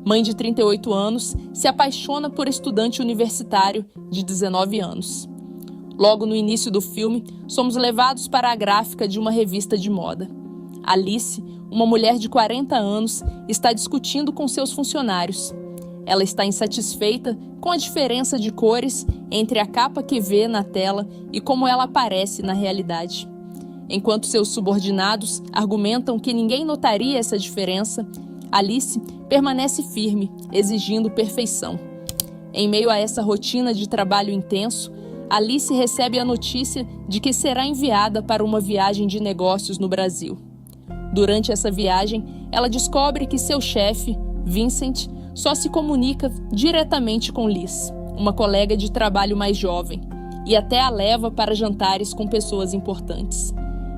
mãe de 38 anos, se apaixona por estudante universitário de 19 anos. Logo no início do filme, somos levados para a gráfica de uma revista de moda. Alice, uma mulher de 40 anos, está discutindo com seus funcionários. Ela está insatisfeita com a diferença de cores entre a capa que vê na tela e como ela aparece na realidade. Enquanto seus subordinados argumentam que ninguém notaria essa diferença, Alice permanece firme, exigindo perfeição. Em meio a essa rotina de trabalho intenso, Alice recebe a notícia de que será enviada para uma viagem de negócios no Brasil. Durante essa viagem, ela descobre que seu chefe, Vincent, só se comunica diretamente com Liz, uma colega de trabalho mais jovem, e até a leva para jantares com pessoas importantes.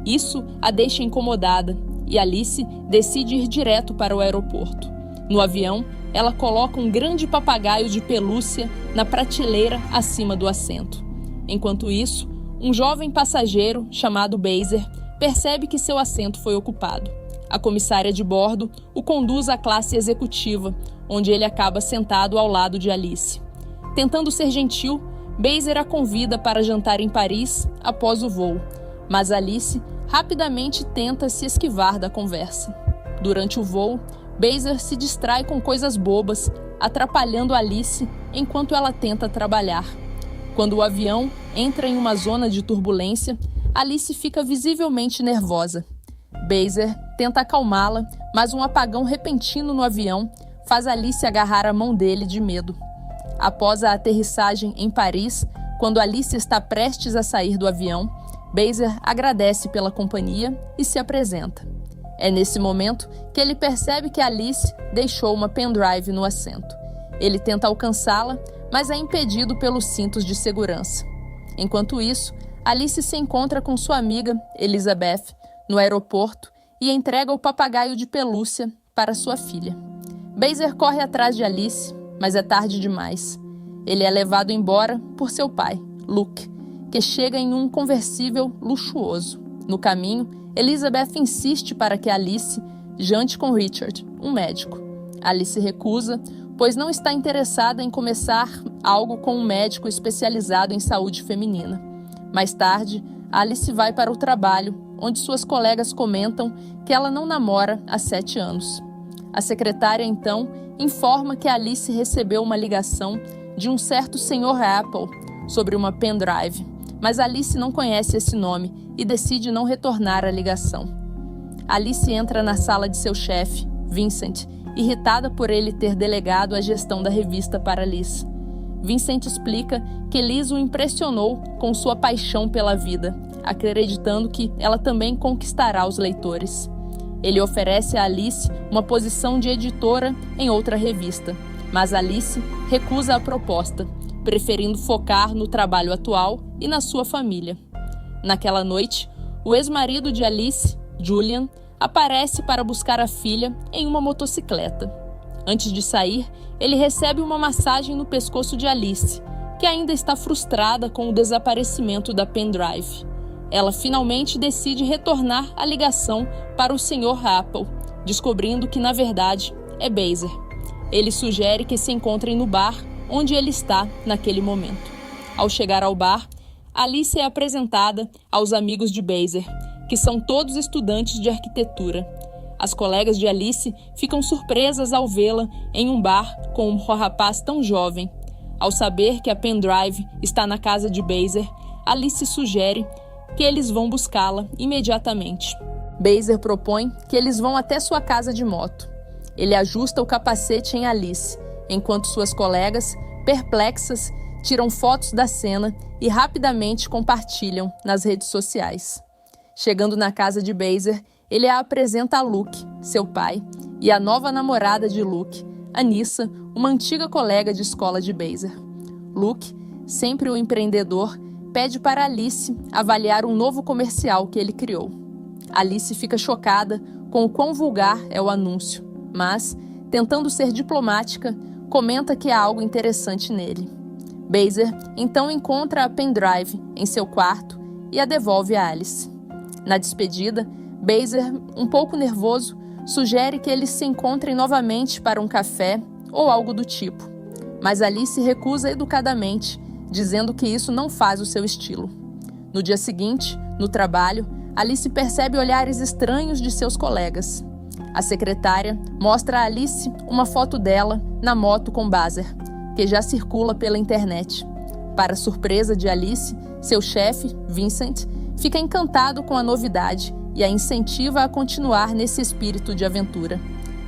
Isso a deixa incomodada e Alice decide ir direto para o aeroporto. No avião, ela coloca um grande papagaio de pelúcia na prateleira acima do assento. Enquanto isso, um jovem passageiro chamado Baser percebe que seu assento foi ocupado. A comissária de bordo o conduz à classe executiva, onde ele acaba sentado ao lado de Alice. Tentando ser gentil, Baser a convida para jantar em Paris após o voo, mas Alice rapidamente tenta se esquivar da conversa. Durante o voo, Baser se distrai com coisas bobas, atrapalhando Alice enquanto ela tenta trabalhar. Quando o avião entra em uma zona de turbulência, Alice fica visivelmente nervosa. Baser tenta acalmá-la, mas um apagão repentino no avião faz Alice agarrar a mão dele de medo. Após a aterrissagem em Paris, quando Alice está prestes a sair do avião, Baser agradece pela companhia e se apresenta. É nesse momento que ele percebe que Alice deixou uma pendrive no assento. Ele tenta alcançá-la, mas é impedido pelos cintos de segurança. Enquanto isso, Alice se encontra com sua amiga, Elizabeth, no aeroporto e entrega o papagaio de pelúcia para sua filha. Baser corre atrás de Alice, mas é tarde demais. Ele é levado embora por seu pai, Luke, que chega em um conversível luxuoso. No caminho, Elizabeth insiste para que Alice jante com Richard, um médico. Alice recusa, pois não está interessada em começar algo com um médico especializado em saúde feminina. Mais tarde, Alice vai para o trabalho, onde suas colegas comentam que ela não namora há 7 anos. A secretária, então, informa que Alice recebeu uma ligação de um certo Sr. Apple sobre uma pendrive, mas Alice não conhece esse nome e decide não retornar a ligação. Alice entra na sala de seu chefe, Vincent, irritada por ele ter delegado a gestão da revista para Liz. Vincent explica que Liz o impressionou com sua paixão pela vida, acreditando que ela também conquistará os leitores. Ele oferece a Alice uma posição de editora em outra revista, mas Alice recusa a proposta, preferindo focar no trabalho atual e na sua família. Naquela noite, o ex-marido de Alice, Julian, aparece para buscar a filha em uma motocicleta. Antes de sair, ele recebe uma massagem no pescoço de Alice, que ainda está frustrada com o desaparecimento da pendrive. Ela finalmente decide retornar a ligação para o Sr. Apple, descobrindo que, na verdade, é Baser. Ele sugere que se encontrem no bar onde ele está naquele momento. Ao chegar ao bar, Alice é apresentada aos amigos de Baser, que são todos estudantes de arquitetura. As colegas de Alice ficam surpresas ao vê-la em um bar com um rapaz tão jovem. Ao saber que a pendrive está na casa de Baser, Alice sugere que eles vão buscá-la imediatamente. Baser propõe que eles vão até sua casa de moto. Ele ajusta o capacete em Alice, enquanto suas colegas, perplexas, tiram fotos da cena e rapidamente compartilham nas redes sociais. Chegando na casa de Baser, ele a apresenta a Luke, seu pai, e a nova namorada de Luke, Anissa, uma antiga colega de escola de Baser. Luke, sempre o empreendedor, pede para Alice avaliar um novo comercial que ele criou. Alice fica chocada com o quão vulgar é o anúncio, mas, tentando ser diplomática, comenta que há algo interessante nele. Baser então encontra a pendrive em seu quarto e a devolve a Alice. Na despedida, Baser, um pouco nervoso, sugere que eles se encontrem novamente para um café ou algo do tipo. Mas Alice recusa educadamente, dizendo que isso não faz o seu estilo. No dia seguinte, no trabalho, Alice percebe olhares estranhos de seus colegas. A secretária mostra a Alice uma foto dela na moto com Baser, que já circula pela internet. Para surpresa de Alice, seu chefe, Vincent, fica encantado com a novidade e a incentiva a continuar nesse espírito de aventura.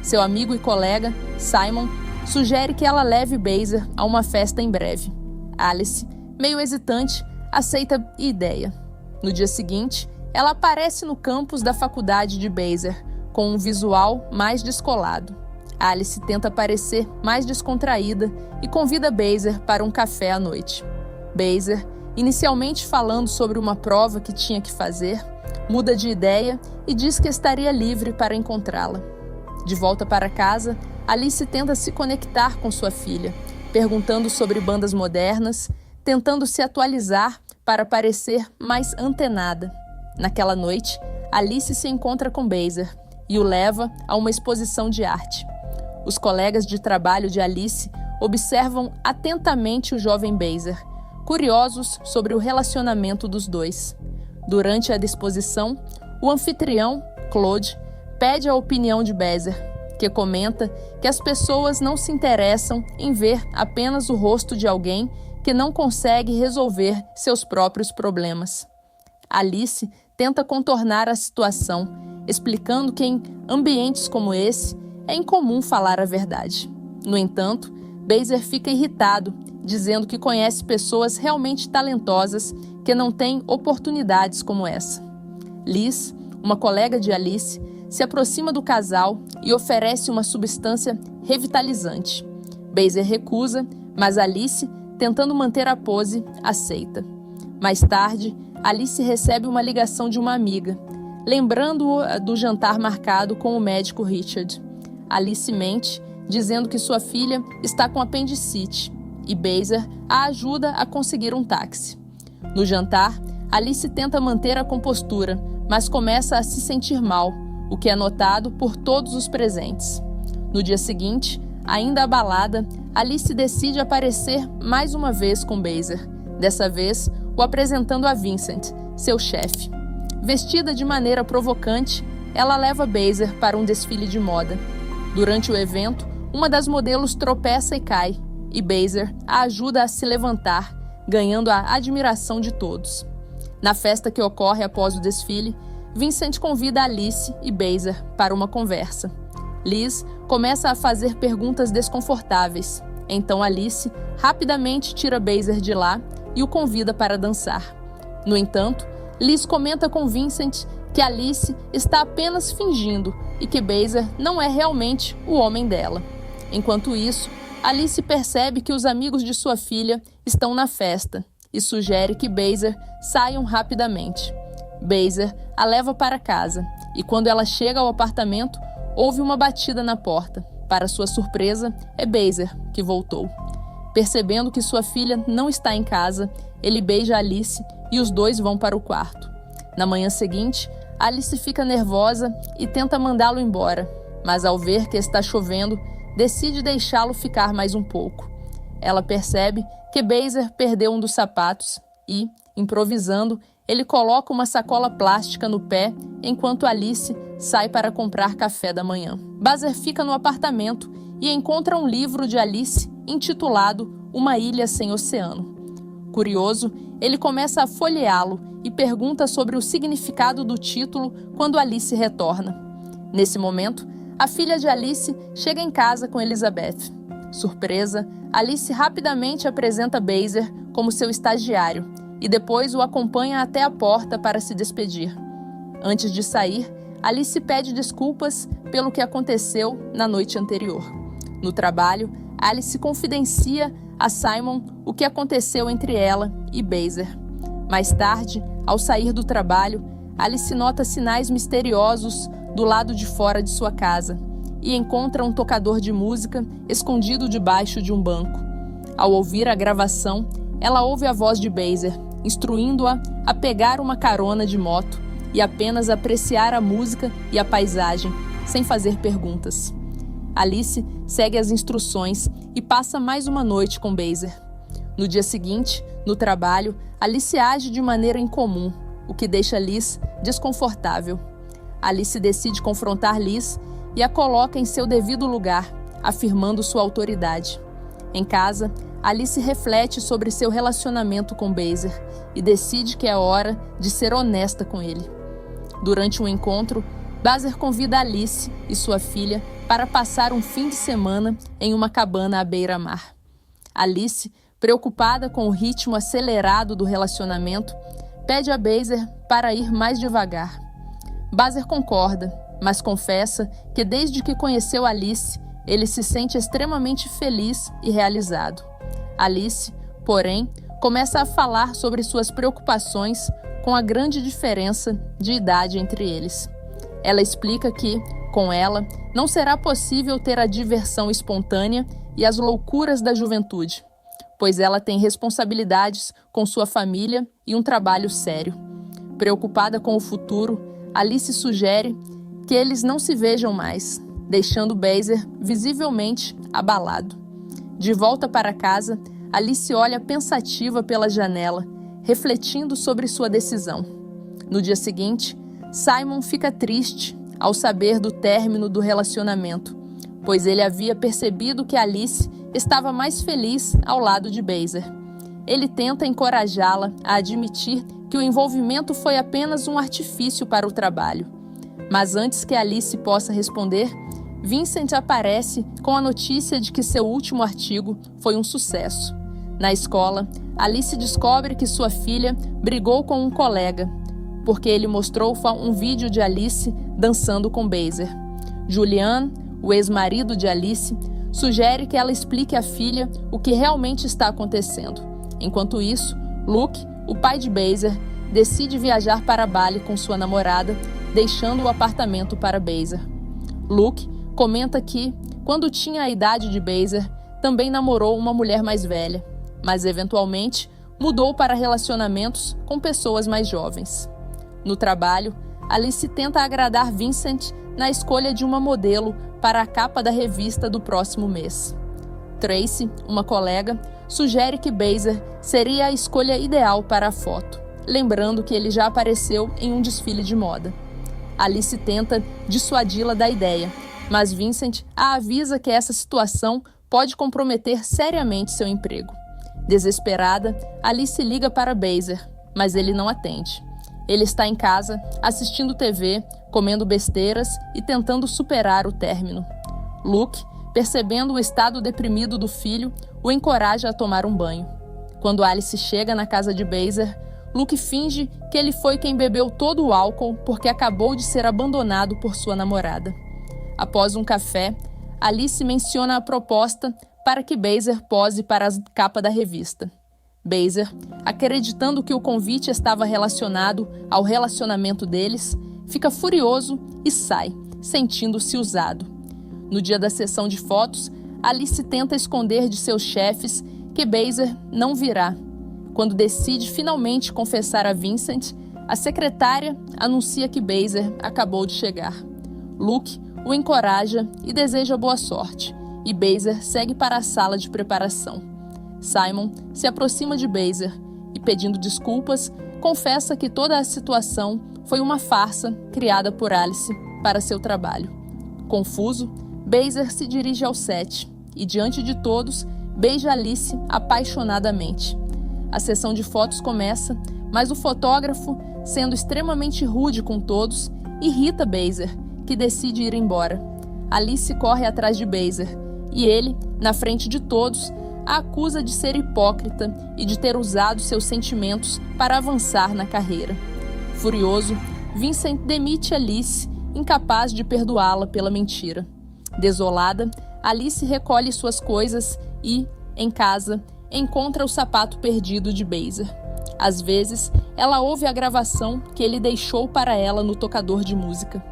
Seu amigo e colega, Simon, sugere que ela leve Baser a uma festa em breve. Alice, meio hesitante, aceita a ideia. No dia seguinte, ela aparece no campus da faculdade de Baser, com um visual mais descolado. Alice tenta parecer mais descontraída e convida Baser para um café à noite. Baser, inicialmente falando sobre uma prova que tinha que fazer, muda de ideia e diz que estaria livre para encontrá-la. De volta para casa, Alice tenta se conectar com sua filha, perguntando sobre bandas modernas, tentando se atualizar para parecer mais antenada. Naquela noite, Alice se encontra com Baser e o leva a uma exposição de arte. Os colegas de trabalho de Alice observam atentamente o jovem Baser, curiosos sobre o relacionamento dos dois. Durante a exposição, o anfitrião, Claude, pede a opinião de Baser, que comenta que as pessoas não se interessam em ver apenas o rosto de alguém que não consegue resolver seus próprios problemas. Alice tenta contornar a situação, explicando que em ambientes como esse é incomum falar a verdade. No entanto, Baser fica irritado, dizendo que conhece pessoas realmente talentosas que não têm oportunidades como essa. Liz, uma colega de Alice, se aproxima do casal e oferece uma substância revitalizante. Baser recusa, mas Alice, tentando manter a pose, aceita. Mais tarde, Alice recebe uma ligação de uma amiga, lembrando-o do jantar marcado com o médico Richard. Alice mente, dizendo que sua filha está com apendicite, e Baser a ajuda a conseguir um táxi. No jantar, Alice tenta manter a compostura, mas começa a se sentir mal, o que é notado por todos os presentes. No dia seguinte, ainda abalada, Alice decide aparecer mais uma vez com Baser, dessa vez o apresentando a Vincent, seu chefe. Vestida de maneira provocante, ela leva Baser para um desfile de moda. Durante o evento, uma das modelos tropeça e cai, e Baser a ajuda a se levantar, ganhando a admiração de todos. Na festa que ocorre após o desfile, Vincent convida Alice e Baser para uma conversa. Liz começa a fazer perguntas desconfortáveis, então Alice rapidamente tira Baser de lá e o convida para dançar. No entanto, Liz comenta com Vincent que Alice está apenas fingindo e que Baser não é realmente o homem dela. Enquanto isso, Alice percebe que os amigos de sua filha estão na festa e sugere que Baser saiam rapidamente. Baser a leva para casa e quando ela chega ao apartamento, houve uma batida na porta. Para sua surpresa, é Baser que voltou. Percebendo que sua filha não está em casa, ele beija Alice e os dois vão para o quarto. Na manhã seguinte, Alice fica nervosa e tenta mandá-lo embora, mas ao ver que está chovendo, decide deixá-lo ficar mais um pouco. Ela percebe que Baser perdeu um dos sapatos e, improvisando, ele coloca uma sacola plástica no pé enquanto Alice sai para comprar café da manhã. Baser fica no apartamento e encontra um livro de Alice intitulado Uma Ilha Sem Oceano. Curioso, ele começa a folheá-lo e pergunta sobre o significado do título quando Alice retorna. Nesse momento, a filha de Alice chega em casa com Elizabeth. Surpresa, Alice rapidamente apresenta Baser como seu estagiário e depois o acompanha até a porta para se despedir. Antes de sair, Alice pede desculpas pelo que aconteceu na noite anterior. No trabalho, Alice confidencia a Simon o que aconteceu entre ela e Baser. Mais tarde, ao sair do trabalho, Alice nota sinais misteriosos do lado de fora de sua casa e encontra um tocador de música escondido debaixo de um banco. Ao ouvir a gravação, ela ouve a voz de Baser, instruindo-a a pegar uma carona de moto e apenas apreciar a música e a paisagem, sem fazer perguntas. Alice segue as instruções e passa mais uma noite com Baser. No dia seguinte, no trabalho, Alice age de maneira incomum, o que deixa Liz desconfortável. Alice decide confrontar Liz e a coloca em seu devido lugar, afirmando sua autoridade. Em casa, Alice reflete sobre seu relacionamento com Baser e decide que é hora de ser honesta com ele. Durante um encontro, Baser convida Alice e sua filha para passar um fim de semana em uma cabana à beira-mar. Alice, preocupada com o ritmo acelerado do relacionamento, pede a Baser para ir mais devagar. Baser concorda, mas confessa que desde que conheceu Alice, ele se sente extremamente feliz e realizado. Alice, porém, começa a falar sobre suas preocupações com a grande diferença de idade entre eles. Ela explica que, com ela, não será possível ter a diversão espontânea e as loucuras da juventude, pois ela tem responsabilidades com sua família e um trabalho sério. Preocupada com o futuro, Alice sugere que eles não se vejam mais, deixando Baser visivelmente abalado. De volta para casa, Alice olha pensativa pela janela, refletindo sobre sua decisão. No dia seguinte, Simon fica triste ao saber do término do relacionamento, pois ele havia percebido que Alice estava mais feliz ao lado de Baser. Ele tenta encorajá-la a admitir que o envolvimento foi apenas um artifício para o trabalho. Mas antes que Alice possa responder, Vincent aparece com a notícia de que seu último artigo foi um sucesso. Na escola, Alice descobre que sua filha brigou com um colega, porque ele mostrou um vídeo de Alice dançando com Baser. Julian, o ex-marido de Alice, sugere que ela explique à filha o que realmente está acontecendo. Enquanto isso, Luke, o pai de Baser, decide viajar para Bali com sua namorada, deixando o apartamento para Baser. Luke comenta que, quando tinha a idade de Baser, também namorou uma mulher mais velha, mas eventualmente mudou para relacionamentos com pessoas mais jovens. No trabalho, Alice tenta agradar Vincent na escolha de uma modelo para a capa da revista do próximo mês. Tracy, uma colega, sugere que Baser seria a escolha ideal para a foto, lembrando que ele já apareceu em um desfile de moda. Alice tenta dissuadi-la da ideia, mas Vincent a avisa que essa situação pode comprometer seriamente seu emprego. Desesperada, Alice liga para Baser, mas ele não atende. Ele está em casa, assistindo TV, comendo besteiras e tentando superar o término. Luke, percebendo o estado deprimido do filho, o encoraja a tomar um banho. Quando Alice chega na casa de Baser, Luke finge que ele foi quem bebeu todo o álcool porque acabou de ser abandonado por sua namorada. Após um café, Alice menciona a proposta para que Baser pose para a capa da revista. Baser, acreditando que o convite estava relacionado ao relacionamento deles, fica furioso e sai, sentindo-se usado. No dia da sessão de fotos, Alice tenta esconder de seus chefes que Baser não virá. Quando decide finalmente confessar a Vincent, a secretária anuncia que Baser acabou de chegar. Luke o encoraja e deseja boa sorte, e Baser segue para a sala de preparação. Simon se aproxima de Baser e, pedindo desculpas, confessa que toda a situação foi uma farsa criada por Alice para seu trabalho. Confuso, Baser se dirige ao set e, diante de todos, beija Alice apaixonadamente. A sessão de fotos começa, mas o fotógrafo, sendo extremamente rude com todos, irrita Baser, que decide ir embora. Alice corre atrás de Baser e ele, na frente de todos, a acusa de ser hipócrita e de ter usado seus sentimentos para avançar na carreira. Furioso, Vincent demite Alice, incapaz de perdoá-la pela mentira. Desolada, Alice recolhe suas coisas e, em casa, encontra o sapato perdido de Baser. Às vezes, ela ouve a gravação que ele deixou para ela no tocador de música.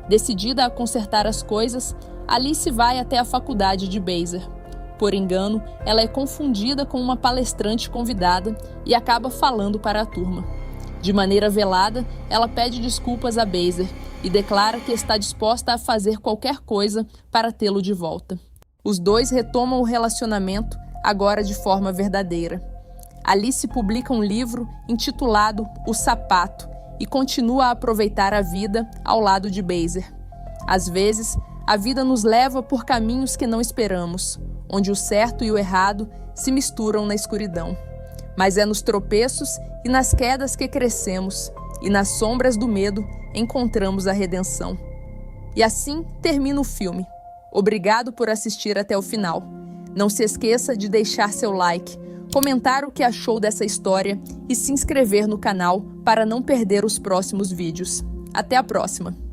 Decidida a consertar as coisas, Alice vai até a faculdade de Baser. Por engano, ela é confundida com uma palestrante convidada e acaba falando para a turma. De maneira velada, ela pede desculpas a Baser e declara que está disposta a fazer qualquer coisa para tê-lo de volta. Os dois retomam o relacionamento, agora de forma verdadeira. Alice publica um livro intitulado O Sapato e continua a aproveitar a vida ao lado de Baser. Às vezes, a vida nos leva por caminhos que não esperamos, onde o certo e o errado se misturam na escuridão. Mas é nos tropeços e nas quedas que crescemos, e nas sombras do medo encontramos a redenção. E assim termina o filme. Obrigado por assistir até o final. Não se esqueça de deixar seu like, comentar o que achou dessa história e se inscrever no canal para não perder os próximos vídeos. Até a próxima!